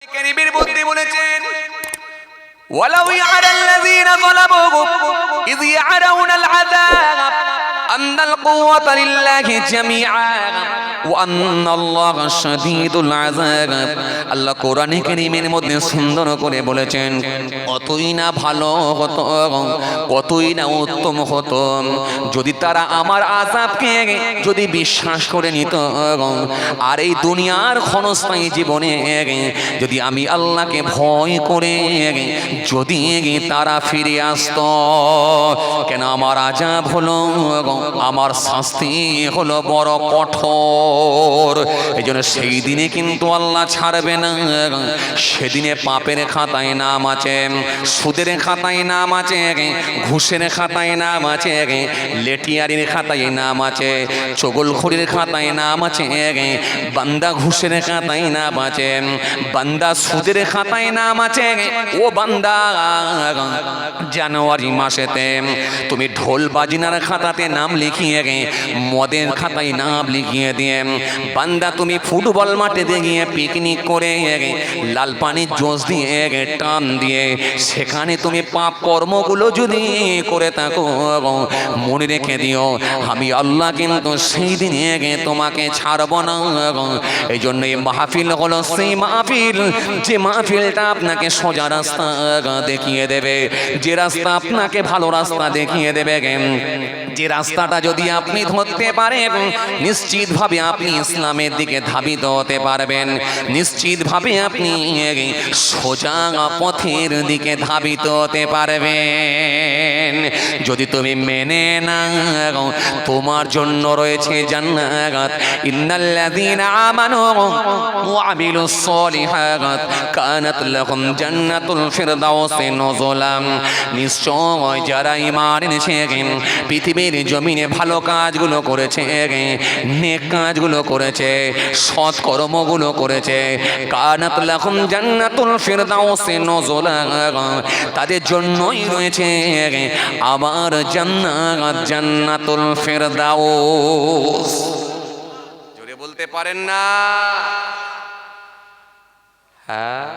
কারীমের মধ্যে বলেছেন ওয়ালাউ ইয়ারাল্লাযীনা যালামু ইয ইয়ারাউনাল আযাব আন্নাল কুওয়াতা লিল্লাহি জামিআ ওয়া আন্নাল্লাহা শাদীদুল আযাব। আল্লাহ কোরআনে কারীমের মধ্যে সুন্দর করে বলেছেন, কতই না ভালো হতো, কতই না উত্তম হতো যদি তারা আমার আযাবকে যদি বিশ্বাস করে নিত, আর এই দুনিয়ার ক্ষণস্থায়ী জীবনে যদি আমি আল্লাহকে ভয় করে যদি তারা ফিরে আসতো। কেন আমার আযাব হলো, আমার শাস্তি হলো বড় কঠোর। এই জন্য সেই দিনে কিন্তু আল্লাহ ছাড়বে না। সেদিনে পাপের খাতায় নাম আছে, সুদের খাতায় নাম আছে, ঘুষের খাতায় নাম আছে, লেটিয়ারির খাতায় নাম আছে, চগলখড়ির খাতায় নাম আছে, বান্দা ঘুষের খাতায় নাম আছে, বান্দা সুদের খাতায় নাম আছে। ও বান্দা, জানুয়ারি মাসেতে তুমি ঢোল বাজনার খাতাতে নাম লিখিয়ে মদের খাতায় নাম লিখিয়ে দিয়ে বান্দা তুমি ফুটবল মাঠে গিয়ে পিকনিক করে লাল পানির জোশ দিয়ে টান দিয়ে সেখানে তুমি পাপ কর্মগুলো যদি করে থাকো, মনে রেখে দিও আমি আল্লাহ কিন্তু সেই দিনে তোমাকে ছাড়ব না। এই জন্য এই মাহফিল হলো সেই মাহফিল, যে মাহফিলটা আপনাকে সোজা রাস্তা দেখিয়ে দেবে, যে রাস্তা আপনাকে ভালো রাস্তা দেখিয়ে দেবে, যে রাস্তাটা যদি আপনি ধরতে পারেন নিশ্চিতভাবে আপনি ইসলামের দিকে ধাবিত হতে পারবেন, নিশ্চিতভাবে আপনি সোজা পথের দিকে ধাবিত হতে পারবেন। যদি তুমি মেনে নাও তোমার জন্য রয়েছে জান্নাত। ইন্নাল্লাযীনা আমানু ওয়া আমিলুস সলিহাত কানাত লাহুম জান্নাতুল ফিরদাউসি নুজুলাম। নিশ্চয় যারা ঈমান এনেছে, পৃথিবীর জমিনে ভালো কাজগুলো করেছে, নেক কাজগুলো করেছে, সৎ কর্মগুলো করেছে, কানাত লাহুম জান্নাতুল ফিরদাউসি নুজুলাম, তাদের জন্যই রয়েছে আমার জান্নাত, জান্নাতুল ফিরদাউস। জোরে বলতে পারেন না? হ্যাঁ,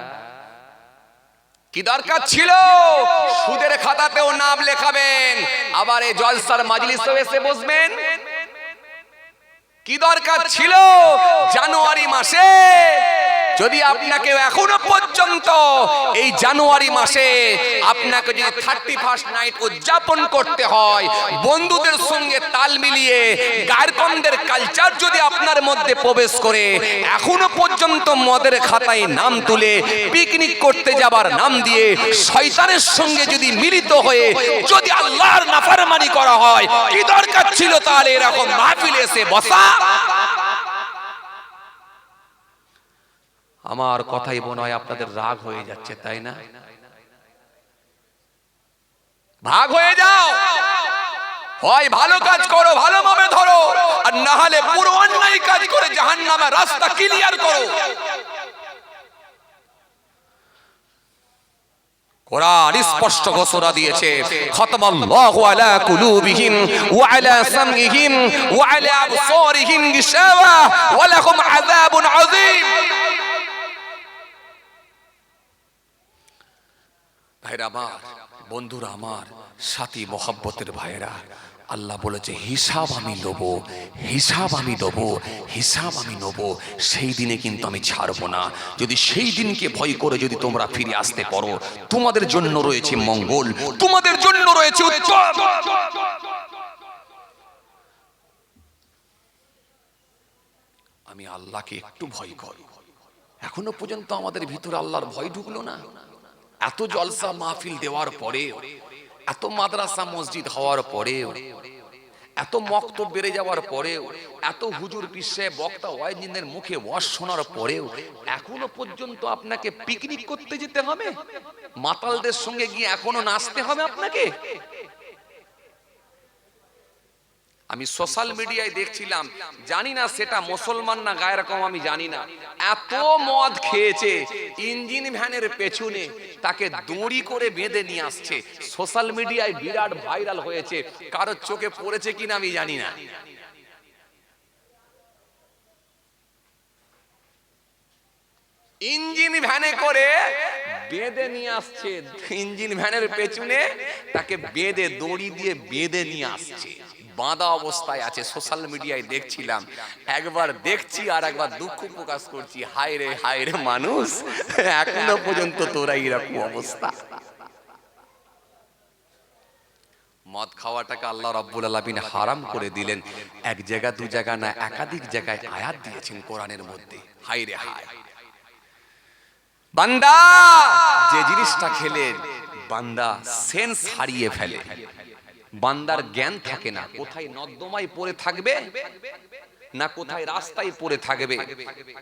কি দরকার ছিল সুদের খাতাতেও নাম লেখাবেন, আবার এই জলসার মাজলিসে এসে বসবেন? কি দরকার ছিল জানুয়ারি মাসে যদি আপনাকে এখনো পর্যন্ত এই জানুয়ারি মাসে আপনাকে যদি 31st নাইট উদযাপন করতে হয়, বন্ধুদের সঙ্গে তাল মিলিয়ে গায়রকন্দের কালচার যদি আপনার মধ্যে প্রবেশ করে এখনো পর্যন্ত মদের খাতায় নাম তুলে পিকনিক করতে যাবার নাম দিয়ে শয়তানের সঙ্গে যদি মিলিত হয়ে যদি আল্লাহর নাফরমানি করা হয়, কি দরকার ছিল তাহলে এরকম মাহফিলে এসে বসা? আমার কথাই মনে হয় আপনাদের রাগ হয়ে যাচ্ছে, তাই না? ভাগ হয়ে যাও, হয় ভালো কাজ করো, ভালোভাবে ধরো, আর না হলে পুরো অন্যায় কাজ করে জাহান্নামের রাস্তা ক্লিয়ার করো। কোরআন স্পষ্ট ঘোষণা দিয়েছে, খতমাল্লাহু আলা কুলুবিহিম ওয়া আলা সামইহিম ওয়া আলা আবসারিহিম গিশাওয়া ওয়া লাহুম আযাবুন আযীম। ভাইরা আমার, বন্ধুরা আমার, সাথী মহব্বতের ভাইরা, আল্লাহ বলেছে হিসাব আমি নেব, হিসাব আমি দেব, হিসাব আমি নেব। সেই দিনে কিন্তু আমি ছাড়বো না। যদি সেই দিনকে ভয় করে যদি তোমরা ফিরে আসতে পারো, তোমাদের জন্য রয়েছে মঙ্গল, তোমাদের জন্য রয়েছে উত্তম। আমি আল্লাহকে একটু ভয় করি। এখনো পর্যন্ত আমাদের ভিতরে আল্লাহর ভয় ঢুকলো না। এত জলসা মাহফিল দেওয়ার পরেও, এত মাদ্রাসা মসজিদ হওয়ার পরেও, এত মক্তব বেড়ে যাওয়ার পরেও, এত হুজুর পিসে বক্তা ওয়াইজিনের মুখে ওয়াজ শোনার পরেও এখনো পর্যন্ত আপনাকে পিকনিক করতে যেতে হবে, মাতালদের সঙ্গে গিয়ে এখনো নাচতে হবে আপনাকে। আমি সোশ্যাল মিডিয়ায় দেখছিলাম, জানি না সেটা মুসলমান না গায়রকম আমি জানি না, এত মদ খেয়েছে ইঞ্জিন ভ্যানের পেছনে তাকে দড়ি করে বেঁধে নিয়ে আসছে। সোশ্যাল মিডিয়ায় বিরাট ভাইরাল হয়েছে, কারোর চোখে পড়েছে কিনা আমি জানি না। ইঞ্জিন ভ্যানে করে বেঁধে নিয়ে আসছে, ইঞ্জিন ভ্যানের পেছনে তাকে বেঁধে দড়ি দিয়ে বেঁধে নিয়ে আসছে, বাঁধা অবস্থায় আছে। সোশ্যাল মিডিয়ায় দেখছিলাম, একবার দেখছি আর একবার দুঃখ প্রকাশ করছি, হায় রে মানুষ, এখনো পর্যন্ত তোরা এরকম অবস্থা। মদ খাওয়াটাকে আল্লাহ রাব্বুল আলামিন হারাম করে দিলেন। এক জায়গা দু জায়গা না, একাধিক জায়গায় আয়াত দিয়েছেন কোরআনের মধ্যে। হায় রে হায়, বান্দা যে জিনিসটা খেলে বান্দা সেন্স হারিয়ে ফেলে, বান্দার জ্ঞান থাকে না, কোথায় নর্দমায় পড়ে থাকবে না কোথায় রাস্তায় পড়ে থাকবে,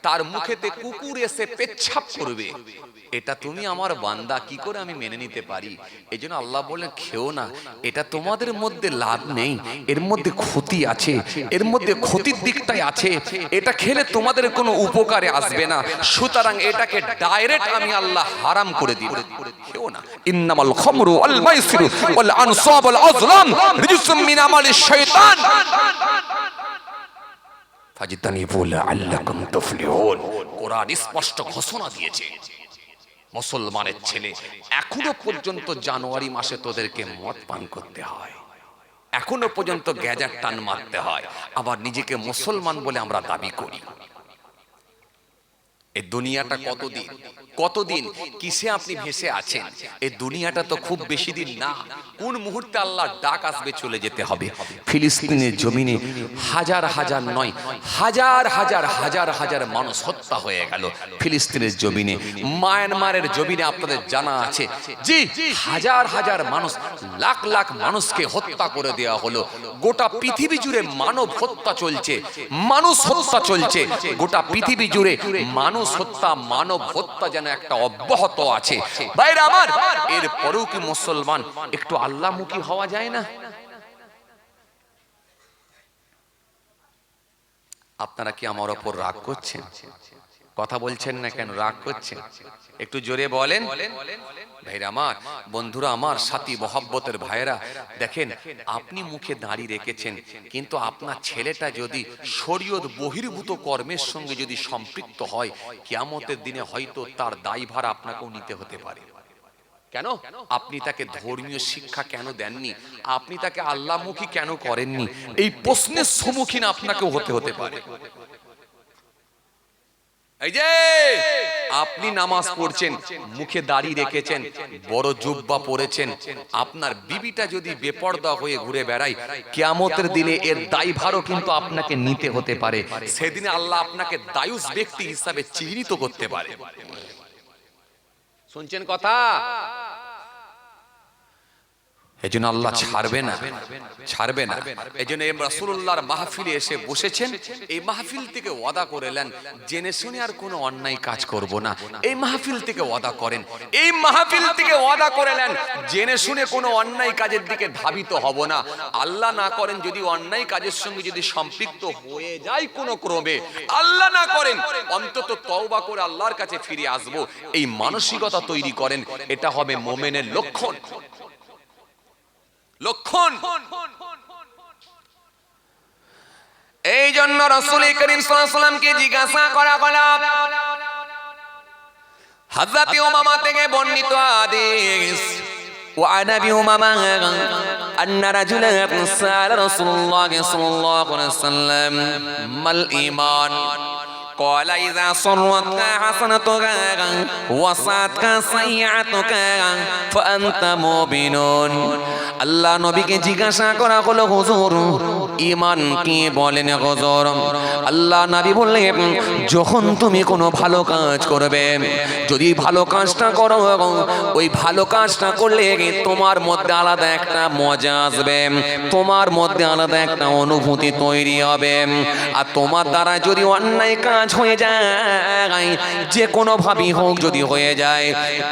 তার মুখেতে কুকুর এসে পেচ্ছাপ করবে, এটা তুমি আমার বান্দা কি করে আমি মেনে নিতে পারি? এজন্য আল্লাহ বলেন খেও না, এটা তোমাদের মধ্যে লাভ নেই, এর মধ্যে ক্ষতি আছে, এর মধ্যে ক্ষতির দিকটাই আছে, এটা খেলে তোমাদের কোনো উপকারে আসবে না, সুতরাং এটাকে ডাইরেক্ট আমি আল্লাহ হারাম করে দিব, খেও না। ইন্নামাল খামরু ওয়াল মাইসিরু ওয়াল আনসাব ওয়াল আজলাম রিজসুম মিন আমালিশ শাইতান ফাজতানিবু লাআল্লাকুম তুফলিহুন। কোরআন স্পষ্ট ঘোষণা দিয়েছে, মুসলমানের ছেলে এখনো পর্যন্ত জানুয়ারি মাসে তোদেরকে মদ পান করতে হয়, এখনো পর্যন্ত গ্যাজার টান মারতে হয়, আবার নিজেকে মুসলমান বলে আমরা দাবি করি। এই দুনিয়াটা কতদিন কিসে আপনি ভেসে আছেন? এই দুনিয়াটা তো খুব বেশি দিন না, কোন মুহূর্তে আল্লাহর ডাক আসবে, চলে যেতে হবে। ফিলিস্তিনের জমিনে হাজার হাজার নয়, হাজার মানুষ হত্যা হয়ে গেল ফিলিস্তিনের জমিনে। মায়ানমারের জমিনে আপনাদের জানা আছে জি, হাজার মানুষ, লাখ মানুষকে হত্যা করে দেওয়া হলো। গোটা পৃথিবী জুড়ে মানব হত্যা চলছে, মানুষ হত্যা চলছে, গোটা পৃথিবী জুড়ে মানুষ হত্যা, মানব হত্যা যেন একটা অব্যাহত আছে। ভাইরা আমার, এর পরেও কি মুসলমান একটু আল্লাহমুখী হওয়া যায় না? আপনারা কি আমার ওপর রাগ করছেন? কথা বলছেন না কেন? রাগ করছেন? একটু জোরে বলেন। ভাইরা আমার, বন্ধুরা আমার, সাথী মহব্বতের ভাইরা, দেখেন আপনি মুখে দাড়ি রেখেছেন, কিন্তু আপনার ছেলেটা যদি শরীয়ত বহির্ভূত কর্মের সঙ্গে যদি সম্পৃক্ত হয়, কিয়ামতের দিনে হয়তো তার দায়ভার আপনাকেও নিতে হতে পারে। কেন? আপনি তাকে ধর্মীয় শিক্ষা কেন দেননি? আপনি তাকে আল্লাহমুখী কেন করেননি? এই প্রশ্নের সম্মুখীন আপনাকেও হতে পারে। এই যে আপনি নামাজ পড়ছেন, মুখে দাড়ি রেখেছেন, বড় জুব্বা পরেছেন, আপনার বিবিটা যদি বেপরদা হয়ে ঘুরে বেড়ায়, কিয়ামতের দিনে এর দায়ভারও কিন্তু আপনাকে নিতে হতে পারে। সেদিন আল্লাহ আপনাকে দায়ুস ব্যক্তি হিসাবে চিহ্নিত করতে পারে। শুনছেন কথা? এজন্য আল্লাহ ছাড়বে না। এজন্য রাসূলুল্লাহর মাহফিলে এসে বসেছেন, এই মাহফিল থেকে ওয়াদা করলেন জেনে শুনে আর কোনো অন্যায় কাজ করব না। এই মাহফিল থেকে ওয়াদা করেন, এই মাহফিল থেকে ওয়াদা করলেন জেনে শুনে কোনো অন্যায় কাজের দিকে ধাবিত হব না। আল্লাহ না করেন যদি অন্যায় কাজের সঙ্গে যদি সম্পৃক্ত হয়ে যায় কোনো ক্রমে, আল্লাহ না করেন অন্তত তওবা করে আল্লাহর কাছে ফিরে আসব, এই মানসিকতা তৈরি করেন। এটা হবে মুমিনের লক্ষণ। এই জন্য রাসূল করিম সাল্লাল্লাহু আলাইহি ওয়াসাল্লামকে জিজ্ঞাসা করা হলো, হযরত উমামা থেকে বর্ণিত হাদিস, وعن ابي امامه ان رجلا سال رسول الله صلى الله عليه وسلم ما الايمان قال اذا صرتك حسنتك وساءتك سيئتك فانت مؤمن। আল্লাহ নবীকে জিজ্ঞাসা করা হলো, হুজুর ঈমান কি বলেন হুজুর? আল্লাহ নবী বললেন, যখন তুমি কোনো ভালো কাজ করবে, যদি ভালো কাজটা করো, ওই ভালো কাজটা করলে তোমার মধ্যে আলাদা একটা মজা আসবে, তোমার মধ্যে আলাদা একটা অনুভূতি তৈরি হবে। আর তোমার দ্বারা যদি অন্যায় কাজ হয়ে যায়, যে কোনো ভাবেই হোক যদি হয়ে যায়,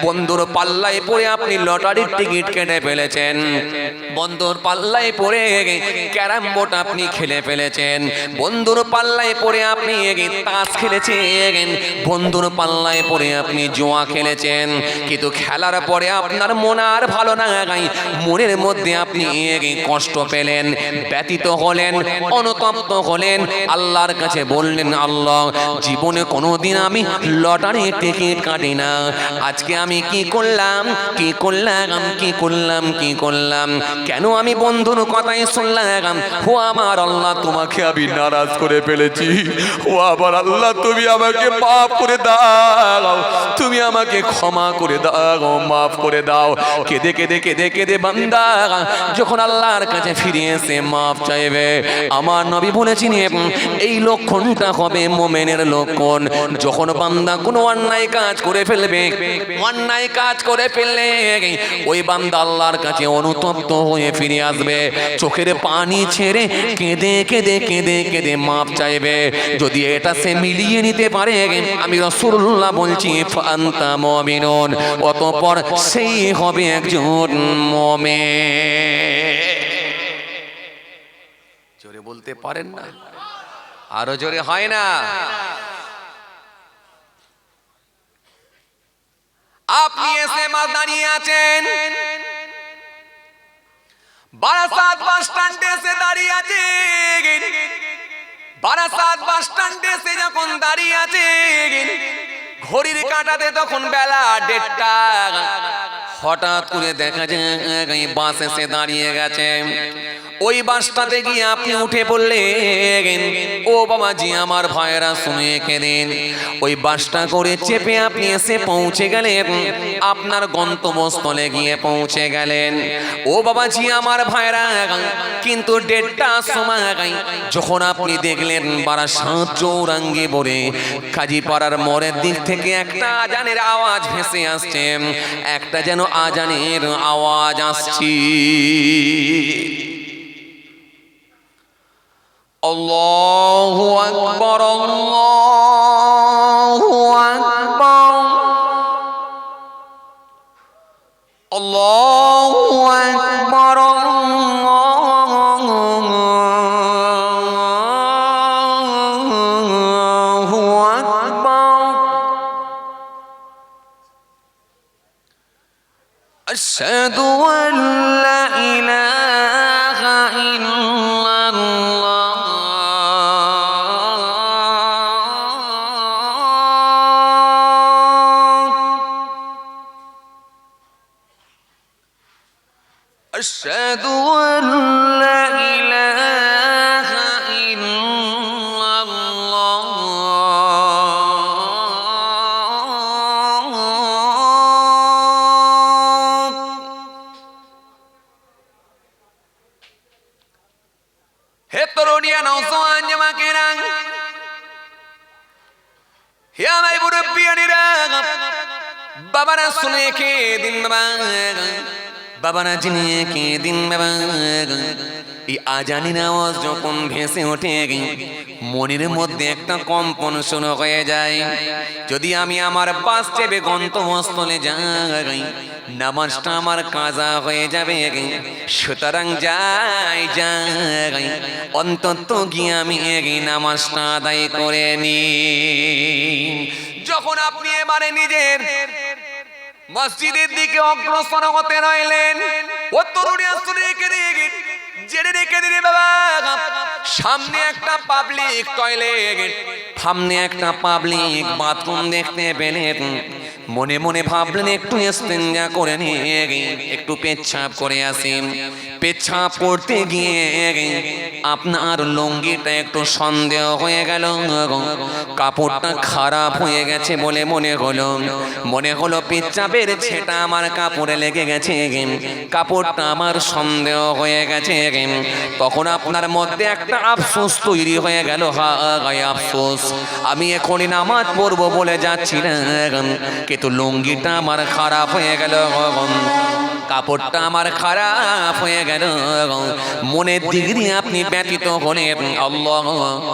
বন্ধুর পাল্লায় পড়ে আপনি লটারির টিকিট কেটে ফেলেছেন, বন্ধুর পাল্লায় পড়ে ক্যারাম বোর্ড আপনি খেলে ফেলেছেন, বন্ধুর পাল্লায় পড়ে আপনি তাস খেলেছেন, বন্ধুর পাল্লায় পড়ে আপনি জুয়া খেলেছেন, কিন্তু খেলার পরে আপনার মন আর ভালো না, মনের মধ্যে আপনি কষ্ট পেলেন, ব্যথিত হলেন, অনুতপ্ত হলেন, আল্লাহর কাছে বললেন, আল্লাহ জীবনে কোনোদিন আমি লটারি টিকিট কাটি না। আজকে আমি কি করলাম কেন আমি বন্ধুর কথাই শুনলাম? ও আমার আল্লাহ, তোমাকে আমি নারাজ করে ফেলেছি। ও আমার আল্লাহ, তুমি আমাকে মাফ করে দাও, তুমি আমাকে ক্ষমা করে দাও, মাফ করে দাও। কেঁদে কেঁদে কেঁদে কেঁদে বান্দা যখন আল্লাহর কাছে ফিরে এসে মাফ চাইবে, আমার নবী বলেছেন এই লক্ষণটা হবে মুমিনের লক্ষণ। যখন বান্দা কোনো অন্যায় কাজ করে ফেলবে, ওই বান্দা আল্লাহর কাছে অনুতপ্ত হয়ে ফিরে আসবে, চোখের পানি ছেড়ে কেঁদে কেঁদে কেঁদে কেঁদে মাফ চাইবে। যদি এটা সে মিলিয়ে নিতে পারে, আমি রাসূলুল্লাহ বলছি, ফান্তা মুমিনুন, অতঃপর সেই হবে একজন মুমিন। জোরে বলতে পারেন না? আরো জোরে হয় না? আপনি এসে দাঁড়িয়ে আছেন, বারাসাত বাস স্ট্যান্ডে এসে দাঁড়িয়ে আছেন। বারাসাত বাস স্ট্যান্ডে এসে যখন দাঁড়িয়ে আছেন, ঘড়ির কাঁটাতে তখন বেলা 1:30। হঠাৎ করে দেখা যায় বাস এসে দাঁড়িয়ে গেছে। ওই বাসটাতে গিয়ে আপনি উঠে পড়লেন। ও বাবাজি, আমার ভাইরা শুনে কেঁদেন। ওই বাসটা করে চেপে আপনি এসে পৌঁছে গেলেন, আপনার গন্তব্যস্থলে গিয়ে পৌঁছে গেলেন। ও বাবাজি, আমার ভাইরা, কিন্তু 1:30টার সময় যখন আপনি দেখলেন বারাসাত চৌরাঙ্গি বলে কাজীপাড়ার মোড়ের দিক থেকে একটা আজানের আওয়াজ ভেসে আসছে, একটা যেন আজানের আওয়াজ আসছে। আল্লাহু আকবার, আল্লাহু আকবার, আল্লাহু আকবার, আল্লাহু আকবার। আশহাদু আন লা ইলাহা ইল্লাল্লাহ, আশহাদু আন লা ইলাহা ইল্লাল্লাহ। হে তরুণিয়া, নওজোয়ান জামাকেরা, হে আমার মুরব্বিয়ানেরা, বাবারা শুনে কে দিন বাবা, বাবারা জিনিয়ে কে দিন বাবা। এই আজানের আওয়াজ যখন ভেসে ওঠে, মনের মধ্যে একটা কম্পন শুরু হয়ে যায়। যদি আমি আমার বাস চেপে গন্তব্যস্থলে যাই, নামাজটা আমার কাজা হয়ে যাবে। সুতরাং যাই অন্তত গিয়ে আমি নামাজটা আদায় করে নি। যখন আপনি এবারে নিজের মসজিদের দিকে অগ্রসর হতে রইলেন, ও তরুণী আসলে জেনে রেখে দিলে বাবা, সামনে একটা পাবলিক টয়লেট, সামনে একটা পাবলিক বাথরুম দেখতে পেলেন। মনে মনে ভাবলেন একটু ইস্তেঞ্জা করে নিয়ে একটু পেচ্ছাপ করে আসি। পেচ্ছাপ করতে গিয়ে আপনার লুঙ্গিটা একটু সন্দেহ হয়ে গেল, কাপড়টা খারাপ হয়ে গেছে বলে মনে হলো পেচ্ছাপের ছেটা আমার কাপড়ে লেগে গেছে, কাপড়টা আমার সন্দেহ হয়ে গেছে। তখন আপনার মধ্যে একটা আফসোস তৈরি হয়ে গেল, হায় আফসোস, আমি এখনই নামাজ পড়বো বলে যাচ্ছিলাম, কিন্তু লুঙ্গিটা আমার খারাপ হয়ে গেল, কাপড়টা আমার খারাপ হয়ে গেল। মনের দিক দিয়ে আপনি ব্যতীত হলেন, আল্লাহ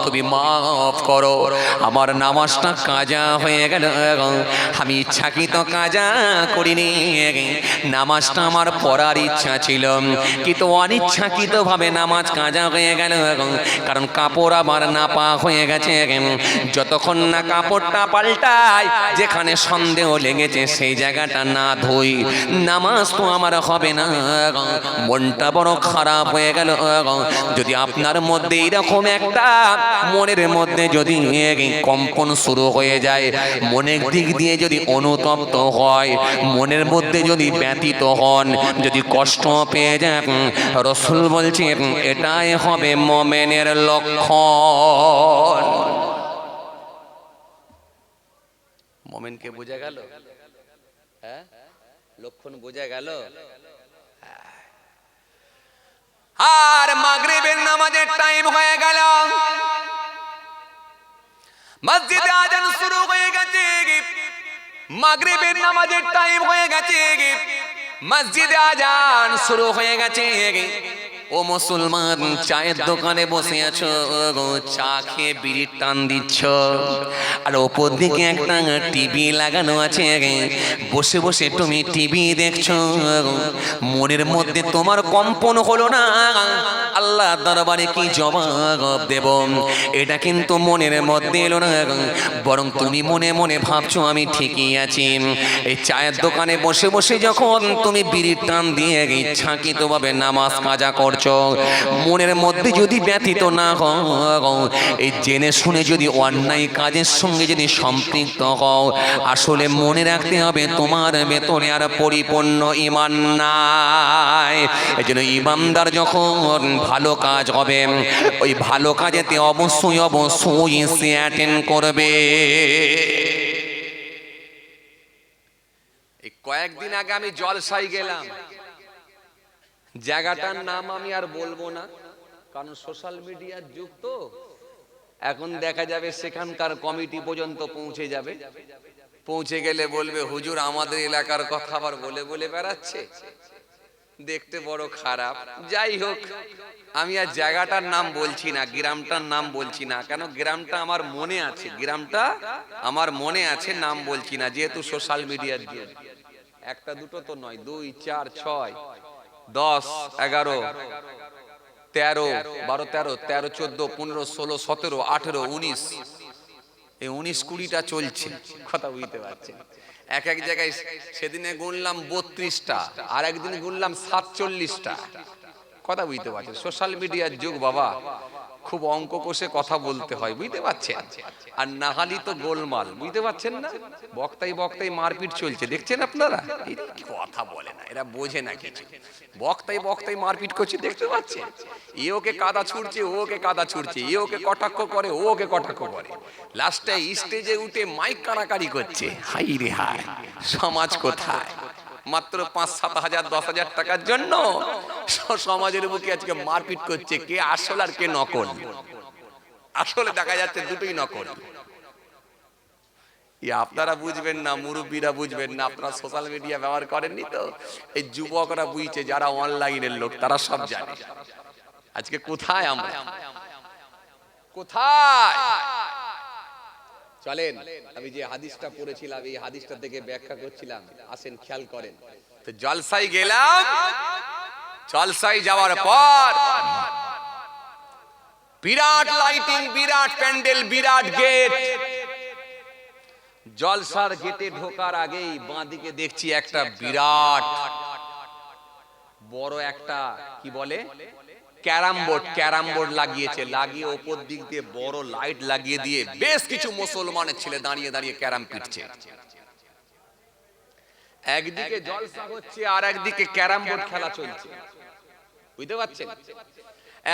তুমি মাফ করো, আমার নামাজটা কাজা হয়ে গেল, আমি ইচ্ছাকৃত কাজা করিনি, নামাজটা আমার পড়ার ইচ্ছা ছিল, কিন্তু অনিচ্ছাকৃত ভাবে নামাজ কাজা হয়ে গেল, কারণ কাপড় আমার নাপাক হয়ে গেছে। যতক্ষণ না কাপড়টা পাল্টায়, যেখানে সন্দেহ লেগেছে সেই জায়গাটা না ধুই, নামাজ তো আমার আমার হবে না, মনটা বড় খারাপ হয়ে গেল। যদি আপনার মধ্যে এরকম একটা মনের মধ্যে যদি কম্পন শুরু হয়ে যায়, মনের দিক দিয়ে যদি অনুতপ্ত হয়, মনের মধ্যে যদি ব্যথিত হন, যদি কষ্ট পেয়ে যান, রাসূল বলছেন এটাই হবে মুমিনের লক্ষণ। মুমিনকে বোঝা গেল? হ্যাঁ, লক্ষণ বোঝা গেল? আর মাগরিবের নামাজের টাইম হয়ে গেল, মসজিদে আজান শুরু হয়ে গেছে, মাগরিবের নামাজের টাইম হয়ে গেছে, মসজিদে আজান শুরু হয়ে গেছে। ও মুসলমান, চায়ের দোকানে বসে আছো, চা খেয়ে বিড়ির টান দিচ্ছ, আর ওপর দিকে একটা টিভি লাগানো আছে, বসে বসে তুমি টিভি দেখছো, মনের মধ্যে তোমার কম্পন হলো না, আল্লাহ দরবারে কি জবাব দেব? এটা কিন্তু মনের মধ্যে এলো না, বরং তুমি মনে মনে ভাবছো আমি ঠিকই আছি। এই চায়ের দোকানে বসে বসে যখন তুমি বিড়ির টান দিয়ে ইচ্ছাকৃতভাবে নামাজ কাজা করছো, মনের মধ্যে যদি ব্যথিত না হও, এই জেনে শুনে যদি অন্যায় কাজের সঙ্গে যদি সম্পৃক্ত হও, আসলে মনে রাখতে হবে তোমার ভেতরে আর পরিপূর্ণ ঈমান নাই। এই জন্য ঈমানদার যখন ভালো কাজ হবে, ওই ভালো কাজেতে অবশ্যই অবশ্যই সে অ্যাটেন্ড করবে। এই কয়েকদিন আগে আমি জলসায় গেলাম, জায়গাটার নাম আমি আর বলবো না, কারণ সোশ্যাল মিডিয়ার যুগ তো, এখন দেখা যাবে সেখানকার কমিটি পর্যন্ত পৌঁছে যাবে, পৌঁছে গেলে বলবে হুজুর আমাদের এলাকার কথা আবার বলে বলে বেড়াচ্ছে, দেখতে বড় খারাপ। যাই হোক, আমি আর জায়গাটার নাম বলছি না, গ্রামটার নাম বলছি না, কেন গ্রামটা আমার মনে আছে, গ্রামটা আমার মনে আছে, নাম বলছি না, যেহেতু সোশ্যাল মিডিয়ার যুগ। একটা দুটো তো নয়, 2, 4, 6, 10, 11, 13, 12, 13, 13, 14, 15, 16, 17, 18, 19, এই 19, 20টা চলছে, কথা বুঝতে পারছেন? এক এক জায়গায় সেদিনে গুনলাম 32টা, আর একদিন গুনলাম 47টা, কথা বুঝতে পারছেন? সোশ্যাল মিডিয়ার যুগ বাবা, খুব অঙ্ক কষে কথা বলতে হয়, বুঝতে পারছেন? আর নাহালি তো গোলমাল, বুঝতে পারছেন না? বক্তাই বক্তাই মারপিট চলছে, দেখছেন আপনারা? কথা বলে না, এরা বোঝে না কিছু, বক্তাই বক্তাই মারপিট করছে, দেখতে পাচ্ছেন? এ ওকে কাদা ছুড়ছে, ও ওকে কাদা ছুড়ছে, এ ওকে কটাক্ষ করে, ও ওকে কটাক্ষ করে, লাস্টে স্টেজে উঠে মাইক কানাকারি করছে। হাই রে হাই, সমাজ কোথায়? মাত্র 5-7 হাজার 10,000 টাকার জন্য সমাজের বুকে আজকে মারপিট করছে, কে আসল আর কে নকল। আসলে দেখা যাচ্ছে দুটোই নকল। আপনারা বুঝবেন না, মুরব্বীরা বুঝবেন না, আপনারা সোশ্যাল মিডিয়া ব্যবহার করেননি তো, এই যুবকরা বুঝছে, যারা অনলাইনের লোক তারা সব জানে। আজকে কোথায় আমরা, কোথায়? চলেন, আমি যে হাদিসটা পড়েছিলাম এই হাদিসটা থেকে ব্যাখ্যা করছিলাম, আসেন খেয়াল করেন। তো জলসায় গেলাম, জলসায় যাওয়ার পর বিরাট লাইটিং, বিরাট প্যান্ডেল, বিরাট গেট। জলসার গেটে ঢোকার আগেই বাঁদিকে দেখছি একটা বিরাট বড় একটা কি বলে ক্যারাম বোর্ড, ক্যারাম বোর্ড লাগিয়েছে, লাগিয়ে ওপর দিক দিয়ে বড় লাইট লাগিয়ে দিয়ে বেশ কিছু মুসলমানের ছেলে দাঁড়িয়ে দাঁড়িয়ে ক্যারাম পিটছে। একদিকে জলসা হচ্ছে আর একদিকে ক্যারাম বোর্ড খেলা চলছে, বুঝতে পারছেন?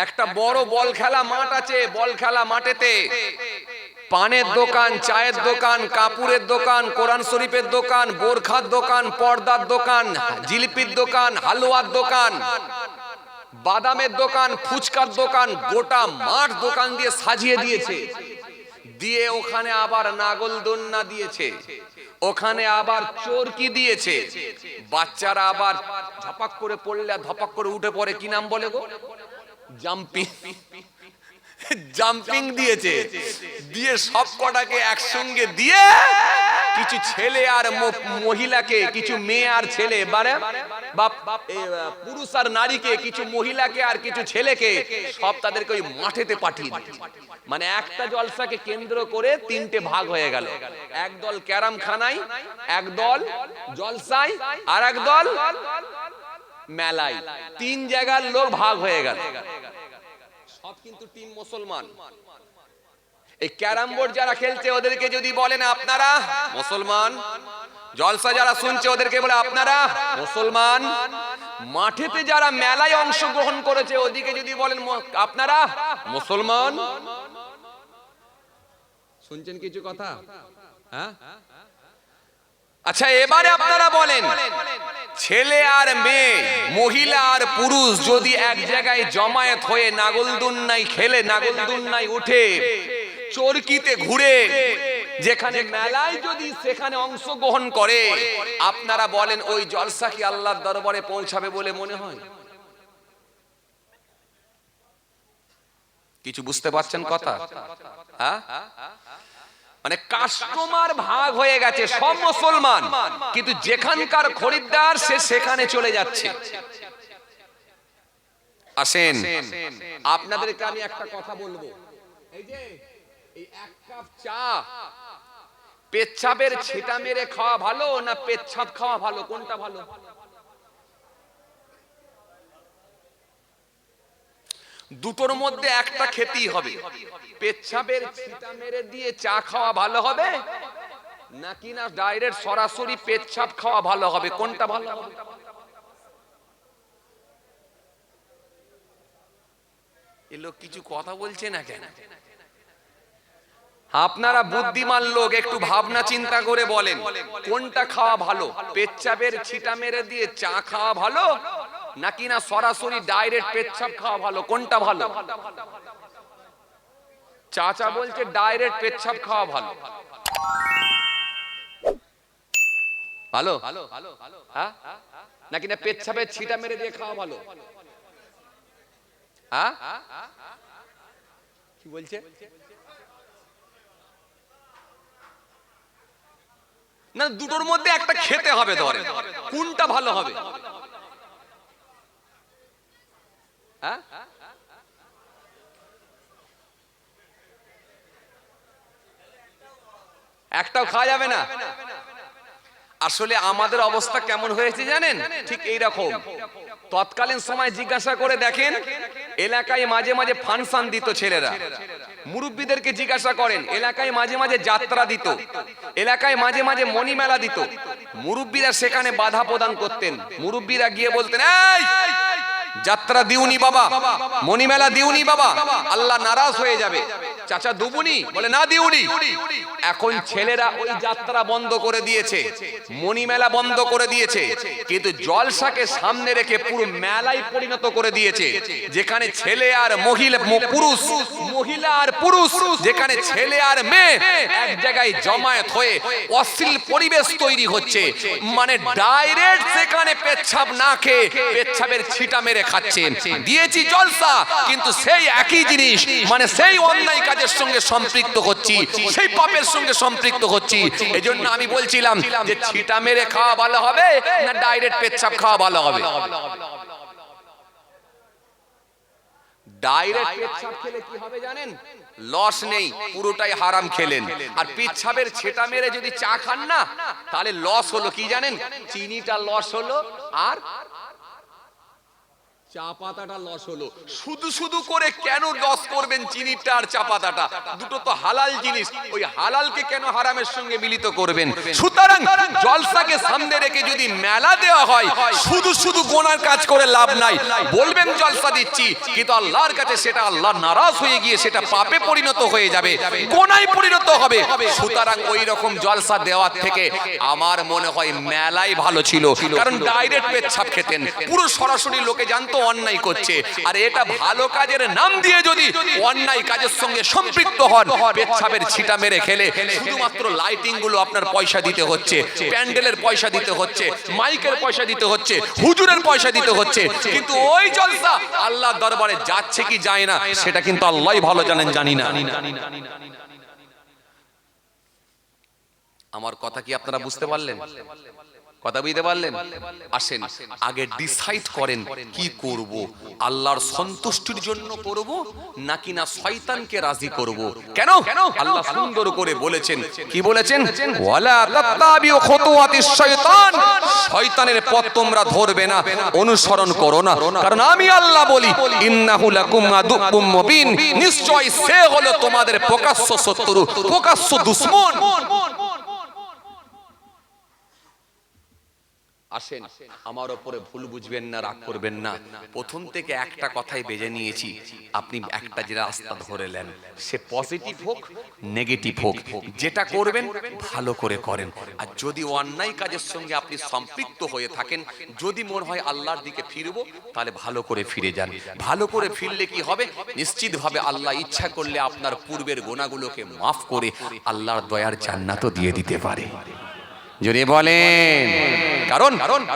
একটা বড় বল খেলা মাঠ আছে, বল খেলা মাঠেতে পানের দোকান, চায়ের দোকান, কাপড়ের দোকান, কোরআন শরীফের দোকান, বোরখার দোকান, পর্দার দোকান, জিলিপির দোকান, হালুয়ার দোকান, বাদামের দোকান, ফুচকার দোকান, গোটা মাঠ দোকান দিয়ে সাজিয়ে দিয়েছে। দিয়ে ওখানে আবার নাগলদোলনা দিয়েছে, ওখানে আবার চরকি দিয়েছে। বাচ্চারা আবার ধপাক করে পড়লে ধপাক করে উঠে পড়ে, কি নাম বলে গো? জাম্পিং, জাম্পিং দিয়েছে। দিয়ে সব কটাকে একসঙ্গে দিয়ে কিছু ছেলে আর মহিলাকে, কিছু মেয়ে আর ছেলে, মানে পুরুষ আর নারীকে, কিছু মহিলাকে আর কিছু ছেলেকে, সব তাদেরকে ওই মাঠেতে পাঠিয়ে দিয়েছে। মানে একটা জলসাকে কেন্দ্র করে 3টে ভাগ হয়ে গেল। একদল ক্যারাম খানায়, একদল জলসায়, আর একদল মেলায় 3 জায়গার লোক ভাগ হয়ে গেল, সব কিন্তু টিম মুসলমান। এই ক্যারাম বোর্ড যারা খেলছে ওদেরকে যদি বলেন আপনারা মুসলমান, জলসা যারা শুনছে ওদেরকে বলে আপনারা মুসলমান, মাঠেতে যারা মেলায় অংশগ্রহণ করেছে ওদিকে যদি বলেন আপনারা মুসলমান। শুনছেন কিছু কথা? হ্যাঁ, আচ্ছা এবারে আপনারা বলেন, ছেলে আর মেয়ে, মহিলা আর পুরুষ যদি এক জায়গায় জমায়েত হয়ে নাগলদুন্নাই খেলে, নাগলদুন্নাই উঠে, চরকিতে ঘুরে, যেখানে মেলায় যদি সেখানে অংশগ্রহণ করে, আপনারা বলেন ওই জলসা কি আল্লাহর দরবারে পৌঁছাবে বলে মনে হয়? কিছু বুঝতে পারছেন কথা? হ্যাঁ, মানে কাস্টমার ভাগ হয়ে গেছে, সব মুসলমান, কিন্তু যেখানকার খরিদ্দার সে সেখানে চলে যাচ্ছে। আসেন আপনাদেরকে আমি একটা কথা বলবো, এই যে এই এক কাপ চা পেচ্ছাপের ছিটা মেরে খাওয়া ভালো না পেচ্ছাপ খাওয়া ভালো, কোনটা ভালো? দুটোর মধ্যে একটা খেতেই হবে। পেচ্ছাপের ছিটা মেরে দিয়ে চা খাওয়া ভালো হবে নাকি না ডাইরেক্ট সরাসরি পেচ্ছাপ খাওয়া ভালো হবে, কোনটা ভালো হবে? এই লোক কিছু কথা বলছে না কেন? আপনারা বুদ্ধিমান লোক, একটু ভাবনা চিন্তা করে বলেন কোনটা খাওয়া ভালো, পেচ্ছাপের ছিটা মেরে দিয়ে চা খাওয়া ভালো নাকি না সরাসরি ডাইরেক্ট পেচ্ছাপ খাওয়া ভালো, কোনটা ভালো? চাচা বলছে ডাইরেক্ট পেচ্ছাপ খাওয়া ভালো। ভালো হ্যাঁ, নাকি না পেচ্ছাপের ছিটা মেরে দিয়ে খাওয়া ভালো? হ্যাঁ, কি বলছে? না, দুটোর মধ্যে একটা খেতে হবে, ধরে কোনটা ভালো হবে? হ্যাঁ, একটাও খাওয়া যাবে না। আসলে আমাদের অবস্থা কেমন হয়েছে জানেন? ঠিক এইরকম। তৎকালীন সময় জিজ্ঞাসা করে দেখেন, এলাকায় মাঝে মাঝে ফাংশন দিত ছেলেরা, মুরব্বীদেরকে জিজ্ঞাসা করেন, এলাকায় মাঝে মাঝে যাত্রা দিত, এলাকায় মাঝে মাঝে মণিমেলা দিত, মুরব্বীরা সেখানে বাধা প্রদান করতেন। মুরব্বীরা গিয়ে বলতেন, এই যাত্রা দিউনি বাবা, মণিমেলা দিউনি বাবা, আল্লাহ নারাজ হয়ে যাবে। চাচা দুবুনি? বলে না দিউনি। এখন ছেলেরা ওই যাত্রা বন্ধ করে দিয়েছে, মণিমেলা বন্ধ করে দিয়েছে, কিন্তু জলসাকে সামনে রেখে পুরো মেলায় পরিণত করে দিয়েছে, যেখানে ছেলে আর মহিলা, পুরুষ, মহিলা আর পুরুষ, যেখানে ছেলে আর মেয়ে এক জায়গায় জমায়েত হয়ে অশ্লীল পরিবেশ তৈরি হচ্ছে। মানে ডাইরেক্ট সেখানে পেচ্ছাপ না খেয়ে পেচ্ছাপের ছিটা মেরে খাচ্ছে। দিয়েছি জলসা, কিন্তু সেই একই জিনিস, মানে সেই অন্যায় কাজের সঙ্গে সম্পৃক্ত হচ্ছি, সেই পাপের সঙ্গে সম্পৃক্ত হচ্ছি। এজন্য আমি বলছিলাম যে ছিটা মেরে খাওয়া ভালো হবে না ডাইরেক্ট পেচ্ছাপ খাওয়া ভালো হবে? ডাইরেক্ট পেচ্ছাপ খেলে কি হবে জানেন? লস নেই, পুরোটাই হারাম খেলেন। আর পেচ্ছাপের ছেটা মেরে যদি চা খান না, তাহলে লস হলো কি জানেন? চিনিটা লস হলো আর চা পাতাটা লস হলো। শুধু শুধু করে কেন লস করবেন চিনিটা আর চা পাতাটা? দুটো তো হালাল জিনিস, ওই হালালকে কেন হারামের সঙ্গে মিলিত করবেন? সুতরাং জলসাকে সামনে রেখে যদি মেলা দেওয়া হয়, শুধু শুধু গোনার কাজ করে লাভ নাই। বলবেন জলসা দিচ্ছি, কিন্তু আল্লাহর কাছে সেটা আল্লাহ নারাজ হয়ে গিয়ে সেটা পাপে পরিণত হয়ে যাবে, গোনায় পরিণত হবে। সুতরাং ওই রকম জলসা দেওয়ার থেকে আমার মনে হয় মেলাই ভালো ছিল। কারণ ডাইরেক্ট পেচ্ছাপ খেতেন, পুরো সরাসরি লোকে জানতো অন্যায় করছে। আর এটা ভালো কাজের নাম দিয়ে যদি অন্যায় কাজের সঙ্গে সম্পৃক্ত হন, পেচ্ছাপের ছিটা মেরে খেলে শুধুমাত্র লাইটিং গুলো আপনার পয়সা দিতে হচ্ছে, প্যান্ডেলের পয়সা দিতে হচ্ছে, মাইকের পয়সা দিতে হচ্ছে, হুজুরের পয়সা দিতে হচ্ছে, কিন্তু ওই জলসা আল্লাহর দরবারে যাচ্ছে কি যায় না সেটা কিন্তু আল্লাহই ভালো জানেন, জানি না। আমার কথা কি আপনারা বুঝতে পারলেন? কথা বুঝতে পারলেন? আসেন আগে ডিসাইড করেন কি করব, আল্লাহর সন্তুষ্টির জন্য করব নাকি না শয়তানকে রাজি করব। কেন আল্লাহ সুন্দর করে বলেছেন, কি বলেছেন? ওয়ালা তাত্তাবিউ খুতুওয়াতিশ শয়তান, শয়তানের পথ তোমরা ধরবে না, অনুসরণ করো না, কারণ আমি আল্লাহ বলি ইন্নাহু লাকুম আদুউম মুবিন, নিশ্চয় সে হলো তোমাদের প্রকাশ্য শত্রু, প্রকাশ্য দুশমন। আসেন আমার উপরে ভুল বুঝবেন না, রাগ করবেন না, প্রথম থেকে একটা কথাই বেজে নিয়েছি, আপনি একটা যে রাস্তা ধরে নেন, সে পজিটিভ হোক নেগেটিভ হোক, যেটা করবেন ভালো করে করেন। আর যদি অন্যায় কাজের সঙ্গে আপনি সম্পৃক্ত হয়ে থাকেন, যদি মনে হয় আল্লাহর দিকে ফিরবো, তাহলে ভালো করে ফিরে যান। ভালো করে ফিরলে কি হবে? নিশ্চিতভাবে আল্লাহ ইচ্ছা করলে আপনার পূর্বের গুনাহগুলোকে মাফ করে আল্লাহর দয়ার জান্নাতও দিয়ে দিতে পারে। জোরে বলেন। কারণ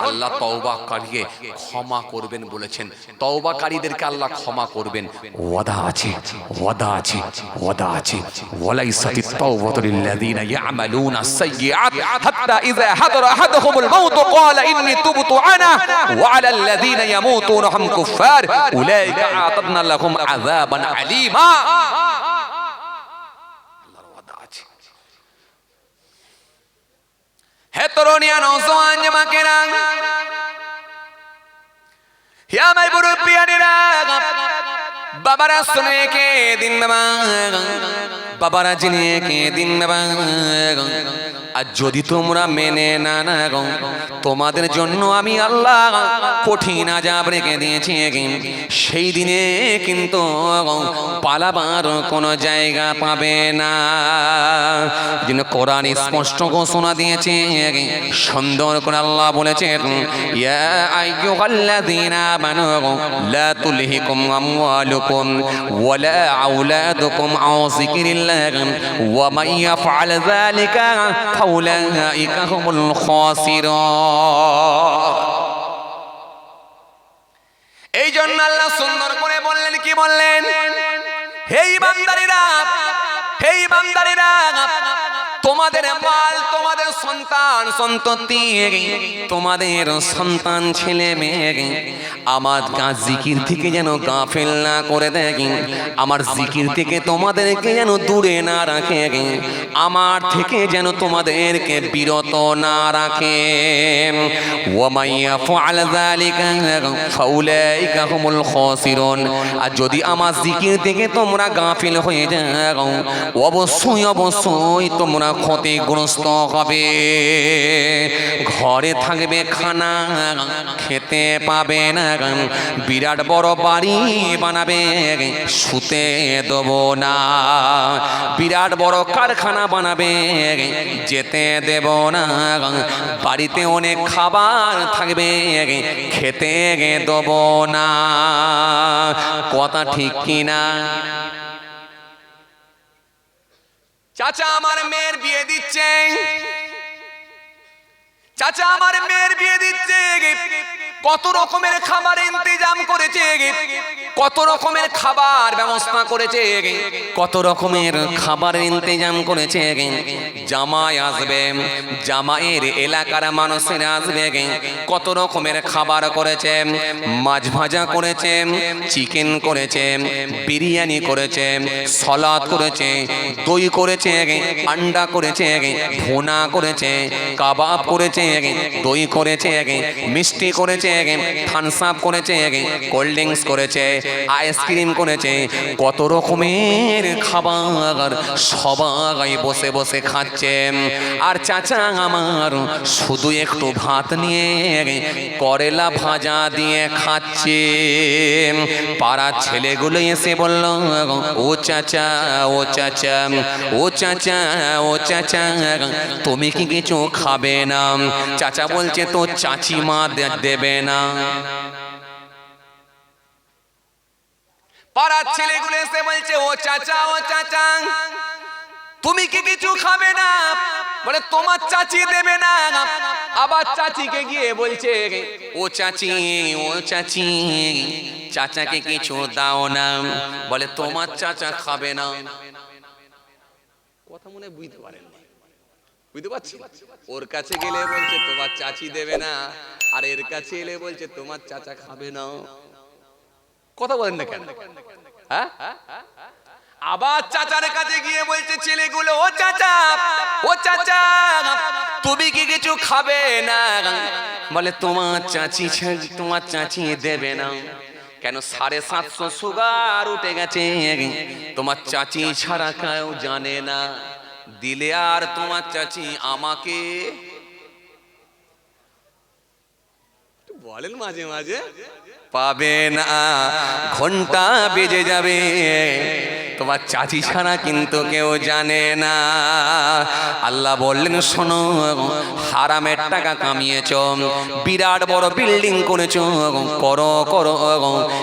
আল্লাহ তওবাকারীকে ক্ষমা করবেন বলেছেন, তওবাকারীদেরকে আল্লাহ ক্ষমা করবেন, ওয়াদা আছে, ওয়াদা আছে, ওয়াদা আছে। ওয়ালাইসাতিত তাওবাতু লিল্লাযিনা ইয়ামালুনা আস-সাইয়্যাত হাত্তা ইযা হাদারা আহাদাহুমুল মাউত ক্বালা ইন্নী তুবতু আনা ওয়া আলাল লাযিনা ইয়ামুতুনা হুম কুফফার উলাইকা আ'তাদনা লাহুম আযাবান আলীমা। হে তরুণিয়া নওজোয়ান জামাকেরা, হে আমার মুরব্বিয়ানেরা, বাবারা শুনে কে দিন বাবা, বাবারা জেনে কে দিন বাবা। আর যদি তোমরা মেনে না গো, তোমাদের জন্য আমি আল্লাহ কঠিন আযাব রেখে দিয়েছি। সেই দিনে কিন্তু পালাবার কোনো জায়গা পাবে না। যিনি কোরআন স্পষ্ট ঘোষণা দিয়েছে, সুন্দর করে আল্লাহ বলেছেন, ইয়া আইয়ুহাল্লাযীনা আমানু লা তুলহিকুম আমওয়ালুকুম ওয়ালা আওলাদুকুম আন যিকরিল্লাহ ওয়া মান ইয়াফআল যালিকা ফাউলাইকা হুমুল খাসিরুন। এই জন্য আল্লাহ সুন্দর করে বললেন, কি বললেন? হে ঈমানদারেরা, হে ঈমানদারেরা, তোমাদের মাল, তোমাদের সন্তান সন্ততি, তোমাদের সন্তান ছেলে মেয়ে আমার জিকির থেকে যেন গাফেল না করে দেয়, আমার জিকির থেকে তোমাদেরকে যেন দূরে না রাখে, আমার থেকে যেন তোমাদেরকে বিরত না রাখে। ওয়া মান ইয়াফআল যালিকা ফাউলাইকা হুমুল খাসিরুন। আর যদি আমার জিকির থেকে তোমরা গাফিল হয়ে যাও, অবশ্যই অবশ্যই তোমরা ক্ষতিগ্রস্ত হবে। ঘরে থাকবে খানা, খেতে পাবে না, বিরাট বড় বাড়ি বানাবে, শুতে দেব না, বিরাট বড় কারখানা বানাবে, যেতে দেব না, বাড়িতে অনেক খাবার থাকবে, খেতে দেব না। কথা ঠিক কিনা? চাচা আমার মেয়ের বিয়ে দিচ্ছে, চাচা আমার মেয়ের বিয়ে দিচ্ছে, কত রকমের খাবার ইন্তজাম করেছে, কত রকমের খাবার ব্যবস্থা করেছে, কত রকমের খাবার ইন্তজাম করেছে। জামাই আসবে, জামাইয়ের এলাকার মানুষেরা আসবে, কত রকমের খাবার করেছে, মাছ ভাজা করেছে, চিকেন করেছে, বিরিয়ানি করেছে, সালাদ করেছে, দই করেছে, আন্ডা করেছে, ভুনা করেছে, কাবাব করেছে, দই করেছে, মিষ্টি করেছে, থামস আপ করেছে, কোল্ড ড্রিঙ্কস করেছে, আইসক্রিম করেছে, কত রকমের খাবার সবাই বসে বসে খাচ্ছে। আর চাচা আমার শুধু একটু ভাত নিয়ে করেলা ভাজা দিয়ে খাচ্ছে। পাড়ার ছেলেগুলো এসে বলল, ও চাচা, ও চাচা, ও চাচা, ও চাচা, তুমি কি কিছু খাবে না? চাচা বলছে তো চাচিমা দেবে না। পাড়ার ছেলেগুলো এসে বলছে, ও চাচা, ও চাচা, তুমি কি কিছু খাবে না? বলে তোমার চাচি দেবে না। আবার চাচিকে গিয়ে বলছে, ও চাচি, ও চাচি, চাচাকে কিছু দাও না। বলে তোমার চাচা খাবে না। কথা মনে বুঝতে পারেন, বুঝতে পারছি? ওর কাছে গেলে বলছে তোমার চাচি দেবে না, আর এর কাছে এলে বলছে তোমার চাচা খাবে না। কথা বলেন না কেন? হ্যাঁ, আবার চাচার কাছে গিয়ে বলছে ছেলেগুলো, ও চাচা, ও চাচা, তুমি কি কিছু খাবে না? বলে তোমার চাচি দেবে না। কেন? 750 সুগার উঠে গেছে, তোমার চাচি ছাড়া কেউ জানে না। দিলে আর তোমার চাচি আমাকে বলেন মাঝে মাঝে পাবে না, ঘন্টা বেজে যাবে, তোমার চাচি ছাড়া কিন্তু কেউ জানে না। আল্লাহ বললেন শোনো, হারামের টাকা কামিয়েছো, বিরাট বড় বিল্ডিং করেছো, করো করো,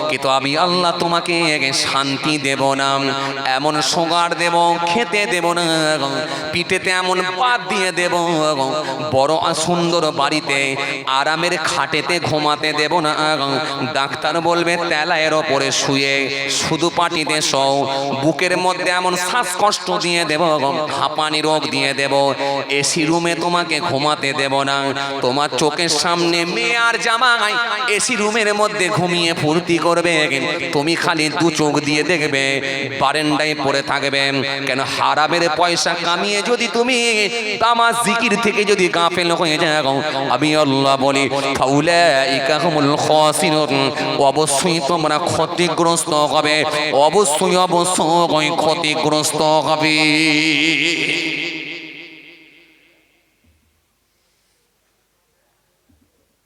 কিন্তু আমি আল্লাহ তোমাকে শান্তি দেব না, এমন সোগার দেব, খেতে দেব না, পিঠেতে এমন পাত দিয়ে দেব, বড় সুন্দর বাড়িতে আরামের খাটেতে ঘুমাতে দেব না। ডাক্তার বলবে তেলায়ের ওপরে শুয়ে শুধু পাটিতে শোও, বুকের মধ্যে এমন শ্বাসকষ্ট দিয়ে দেব, হাঁপানি রোগ দিয়ে দেব, এসি রুমে তোমাকে ঘুমাতে দেব না। তোমার চোখের সামনে মেয়ে আর জামাই এসি রুমের মধ্যে ঘুমিয়ে ফুর্তি করবে, তুমি খালি দু চোখ দিয়ে দেখবে, বারান্দায় পড়ে থাকবে। কেন? হারামের পয়সা কামিয়ে যদি তুমি তামাজ জিকির থেকে যদি গাফেল হয়ে যাও, আমি আল্লাহ বলি ফাউলাইকা হুমুল খাসিরুন, অবশ্যই তোমরা ক্ষতিগ্রস্ত হবে, অবশ্যই অবশ্যই ক্ষতিগ্রস্ত হবে।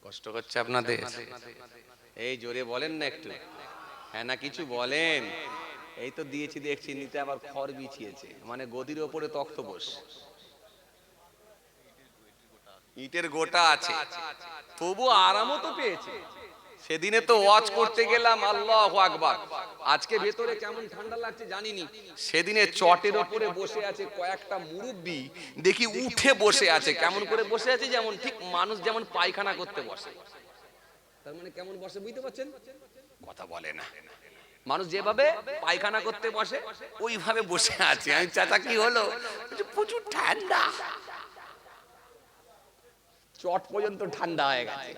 কষ্ট করছে আপনাদের? এই জোরে বলেন না একটু, হ্যাঁ না কিছু বলেন। এই তো দিয়েছি দেখছি, নিতে আবার খড় বিছিয়েছে, মানে গদির ওপরে তক্ত বস, ইটের গোটা আছে, তবু আরামও তো পেয়েছে। সেদিনে তো ওয়াজ করতে গেলাম, আল্লাহু আকবার, আজকে ভেতরে কেমন ঠান্ডা লাগছে জানিনি। সেদিনে চটের ওপরে বসে আছে কয়েকটা মুরব্বি, দেখি উঠে বসে আছে। কেমন করে বসে আছে? যেমন ঠিক মানুষ যেমন পায়খানা করতে বসে, তার মানে কেমন বসে বুঝতে পারছেন? কথা বলে না। মানুষ যেভাবে পায়খানা করতে বসে ওইভাবে বসে আছে। আমি চাচা কি হলো? প্রচুর ঠান্ডা, চট পর্যন্ত ঠান্ডা হয়ে গেছে।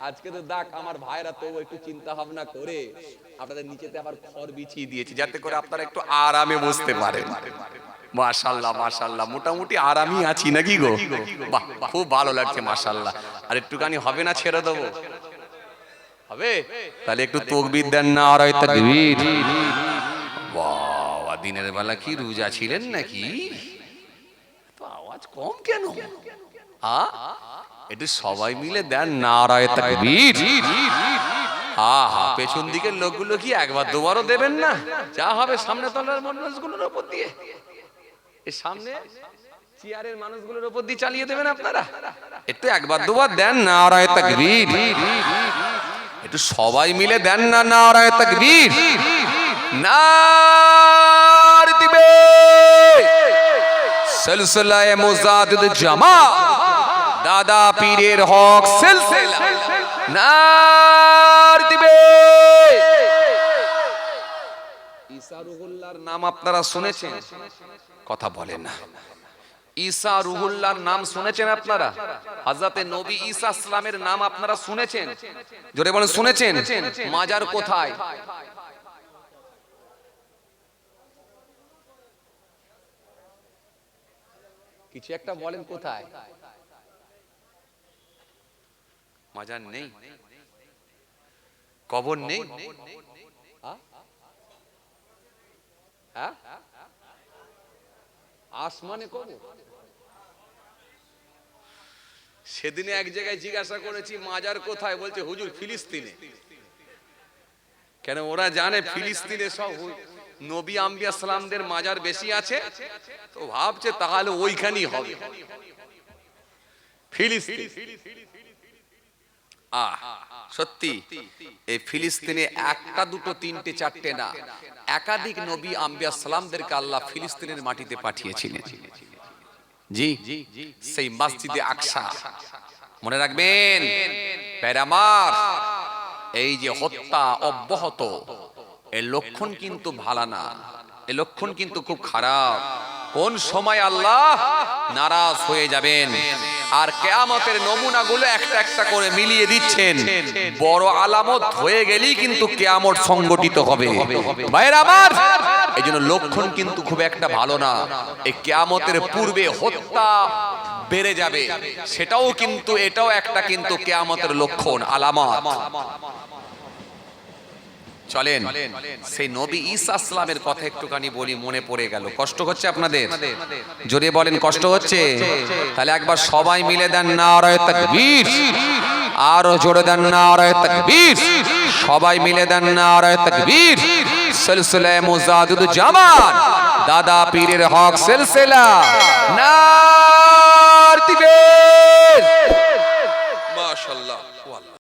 আজকে তো দেখ আমার ভাইরা তো একটু চিন্তা ভাবনা করে আপনাদের নিচেতে আবার খড় বিছিয়ে দিয়েছি, যাতে করে আপনারা একটু আরামে বসতে পারেন। মাশাআল্লাহ মাশাআল্লাহ, মোটামুটি আরামই আছি নাকি গো? বাহ, খুব ভালো লাগছে মাশাআল্লাহ। আর একটুখানি হবে না, ছেড়ে দেবো? হবে? তাহলে একটু তাকবীর দেন না, নারায়ে তাকবীর। বাহ, দিনের বেলা কি রোজা ছিলেন নাকি? তো আওয়াজ কম কেন? একটু সবাই মিলে দেন নারায়ে তাকবীর। আহা, পেছন দিকের লোকগুলো কি একবার দুবারও দেবেন না? যা হবে সামনে তলার মানুষগুলোর উপর দিয়ে, এই সামনে চেয়ারের মানুষগুলোর উপর দিয়ে চালিয়ে দেবেন আপনারা। একটু একবার দুবার দেন নারায়ে তাকবীর। একটু সবাই মিলে দেন না নারায়ে তাকবীর। নারে দিবে সিলসিলায়ে মুজাদ্দিদ জামাত দাদা পীরের হক সিলসিলা, নারে দিবে। ঈসা রুহুল্লাহর নাম আপনারা শুনেছেন? কথা বলেন না। ঈসা রুহুল্লাহর নাম শুনেছেন আপনারা? হযরতে নবী ঈসা ইসলামের নাম আপনারা শুনেছেন? জোরে বলেন শুনেছেন। মাজার কোথায়? কিছু একটা বলেন, কোথায়? মাজার নেই, কবর নেই, আসমানে কবর। সেদিনে এক জায়গায় জিজ্ঞাসা করেছি মাজার কোথায়, বলছে হুজুর ফিলিস্তিনে। কেন? ওরা জানে ফিলিস্তিনে সব নবী আম্বিয়া সালামদের মাজার বেশি আছে, তো ভাবছে তাহলে ওইখানেই হবে ফিলিস্তিন। সত্যি এই ফিলিস্তিনে একটা দুটো তিনটে চারটে না, একাধিক নবী আম্বিয়া সালামদেরকে আল্লাহ ফিলিস্তিনের মাটিতে পাঠিয়েছিলেন। জি, সেই মসজিদে আকসা মনে রাখবেন প্যারামার। এই যে হত্যা অব্যাহত, এর লক্ষণ কিন্তু ভালো না, এর লক্ষণ কিন্তু খুব খারাপ। কোন সময় আল্লাহ নারাজ হয়ে যাবেন। আর কিয়ামতের নমুনাগুলো একটা একটা করে মিলিয়ে দিচ্ছেন। বড় আলামত হয়ে গেলেই কিন্তু কিয়ামত সংগঠিত হবে। ভাইরা আমার, এইজন্য লক্ষণ কিন্তু খুব একটা ভালো না। এই কিয়ামতের পূর্বে হত্যা বেড়ে যাবে, সেটাও কিন্তু, এটাও একটা কিন্তু কিয়ামতের লক্ষণ, আলামত। চলেন সেই নবী ঈসা আলাইহিসসালামের কথা একটুখানি বলি, মনে পড়ে গেল। কষ্ট হচ্ছে আপনাদের? জোরে বলেন, কষ্ট হচ্ছে? তাহলে একবার সবাই মিলে দেন নারায়ে তাকবীর, আরো জোরে দেন নারায়ে তাকবীর, সবাই মিলে দেন নারায়ে তাকবীর। সিলসিলায়ে মুজাদ্দিদুল জামান, দাদা পীরের হক সিলসিলা, না